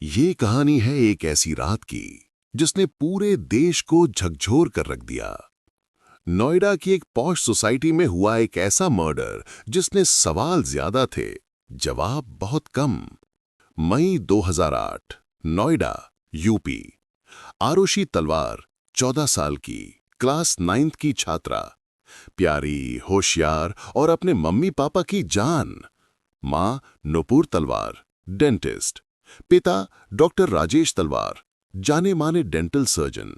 ये कहानी है एक ऐसी रात की जिसने पूरे देश को झकझोर कर रख दिया। नोएडा की एक पॉश सोसाइटी में हुआ एक ऐसा मर्डर जिसने सवाल ज्यादा थे, जवाब बहुत कम। मई 2008, नोएडा, यूपी। आरुषि तलवार 14 साल की, क्लास 9th की छात्रा, प्यारी, होशियार और अपने मम्मी पापा की जान। मां नुपुर तलवार, डेंटिस्ट। पिता डॉक्टर राजेश तलवार, जाने माने डेंटल सर्जन।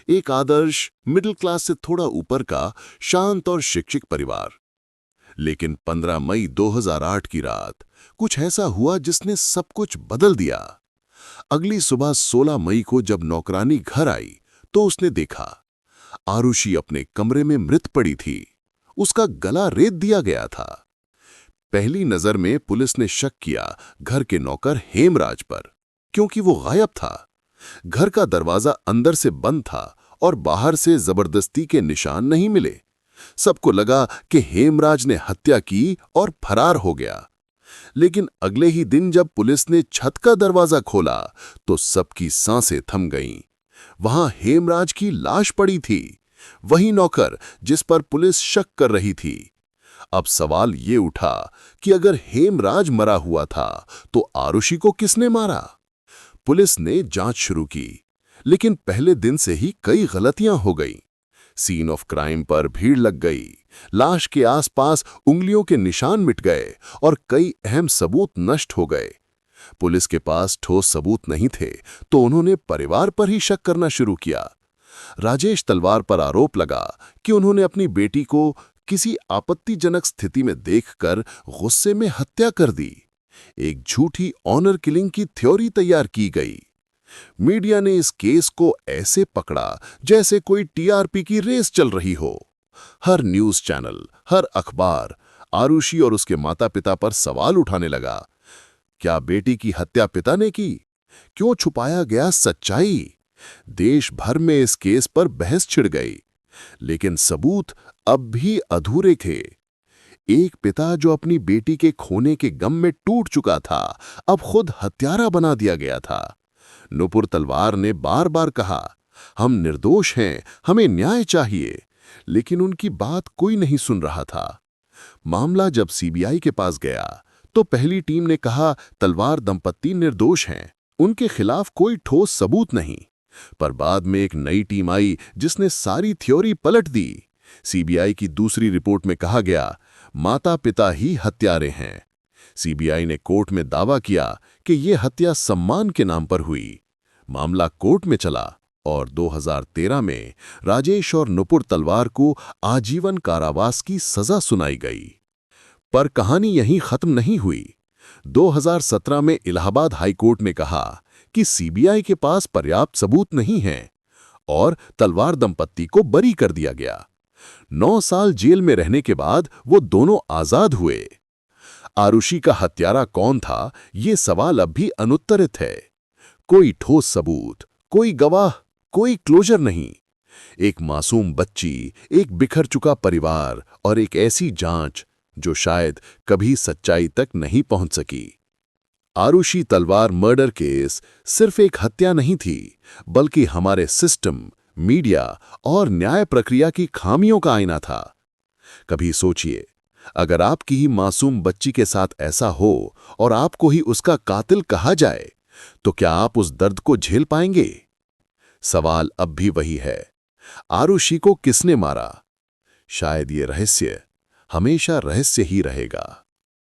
एक आदर्श मिडिल क्लास से थोड़ा ऊपर का शांत और शिक्षित परिवार। लेकिन 15 मई 2008 की रात कुछ ऐसा हुआ जिसने सब कुछ बदल दिया। अगली सुबह 16 मई को जब नौकरानी घर आई तो उसने देखा आरुषि अपने कमरे में मृत पड़ी थी। उसका गला रेत दिया गया था। पहली नजर में पुलिस ने शक किया घर के नौकर हेमराज पर, क्योंकि वो गायब था। घर का दरवाजा अंदर से बंद था और बाहर से जबरदस्ती के निशान नहीं मिले। सबको लगा कि हेमराज ने हत्या की और फरार हो गया। लेकिन अगले ही दिन जब पुलिस ने छत का दरवाजा खोला तो सबकी सांसें थम गईं। वहां हेमराज की लाश पड़ी थी, वही नौकर जिस पर पुलिस शक कर रही थी। अब सवाल ये उठा कि अगर हेमराज मरा हुआ था तो आरुषि को किसने मारा? पुलिस ने जांच शुरू की, लेकिन पहले दिन से ही कई गलतियां हो गईं। सीन ऑफ क्राइम पर भीड़ लग गई, लाश के आसपास उंगलियों के निशान मिट गए और कई अहम सबूत नष्ट हो गए। पुलिस के पास ठोस सबूत नहीं थे तो उन्होंने परिवार पर ही शक करना शुरू किया। राजेश तलवार पर आरोप लगा कि उन्होंने अपनी बेटी को किसी आपत्तिजनक स्थिति में देखकर गुस्से में हत्या कर दी। एक झूठी ऑनर किलिंग की थ्योरी तैयार की गई। मीडिया ने इस केस को ऐसे पकड़ा जैसे कोई टीआरपी की रेस चल रही हो। हर न्यूज चैनल, हर अखबार आरुषि और उसके माता पिता पर सवाल उठाने लगा। क्या बेटी की हत्या पिता ने की? क्यों छुपाया गया सच्चाई? देश भर में इस केस पर बहस छिड़ गई, लेकिन सबूत अब भी अधूरे थे। एक पिता जो अपनी बेटी के खोने के गम में टूट चुका था, अब खुद हत्यारा बना दिया गया था। नुपुर तलवार ने बार बार कहा, हम निर्दोष हैं, हमें न्याय चाहिए, लेकिन उनकी बात कोई नहीं सुन रहा था। मामला जब सीबीआई के पास गया तो पहली टीम ने कहा तलवार दंपत्ति निर्दोष हैं, उनके खिलाफ कोई ठोस सबूत नहीं। पर बाद में एक नई टीम आई जिसने सारी थ्योरी पलट दी। सीबीआई की दूसरी रिपोर्ट में कहा गया माता पिता ही हत्यारे हैं। सीबीआई ने कोर्ट में दावा किया कि यह हत्या सम्मान के नाम पर हुई। मामला कोर्ट में चला और 2013 में राजेश और नुपुर तलवार को आजीवन कारावास की सजा सुनाई गई। पर कहानी यहीं खत्म नहीं हुई। 2017 में इलाहाबाद हाईकोर्ट ने कहा कि सीबीआई के पास पर्याप्त सबूत नहीं हैं और तलवार दंपत्ति को बरी कर दिया गया। 9 साल जेल में रहने के बाद वो दोनों आजाद हुए। आरुषि का हत्यारा कौन था, ये सवाल अब भी अनुत्तरित है। कोई ठोस सबूत, कोई गवाह, कोई क्लोजर नहीं। एक मासूम बच्ची, एक बिखर चुका परिवार और एक ऐसी जांच जो शायद कभी सच्चाई तक नहीं पहुंच सकी। आरुषि तलवार मर्डर केस सिर्फ एक हत्या नहीं थी, बल्कि हमारे सिस्टम, मीडिया और न्याय प्रक्रिया की खामियों का आईना था। कभी सोचिए, अगर आपकी ही मासूम बच्ची के साथ ऐसा हो और आपको ही उसका कातिल कहा जाए, तो क्या आप उस दर्द को झेल पाएंगे? सवाल अब भी वही है, आरुषि को किसने मारा? शायद ये रहस्य हमेशा रहस्य ही रहेगा।